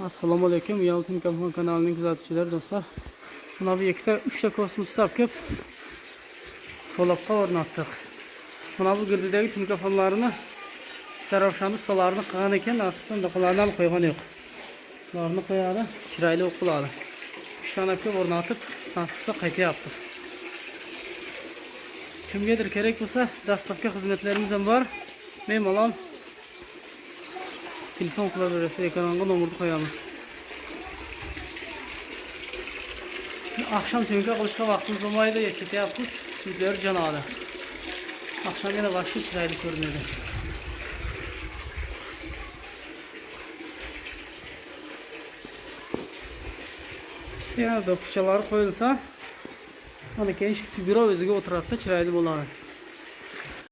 Assalamu alaikum. Yaltın Kampanya kanalının kuzatuvchilar dostlar. Buna bir 2-3 kosmos sapkıp dolapga o'rnatdik. Buna bu girdidagi mikrofonlarını istarafşan ustalarını qilgan ekan, nasibdan doqalarni olib qo'ygan yo'q. Ularni qo'yadi, chiroyli o'qiladi. 3 tane ko'p o'rnatib, nasibda qaytyapmiz. Kimgadir kerak bo'lsa, dastlabki xizmatlarimiz ham bor. Bemalol telefon qilib berasiz, ekranga nomerni qo'yamiz. Akşam söngü qilishga vaqtimiz bo'lmaydi, ketyapmiz. Sizlar janoda. Akşam yana vaqti chiroyli ko'rinadi. Yana da fıçalar qo'yilsa, mana keyin shu figura o'ziga o'tiradi, chiroyli bo'ladi.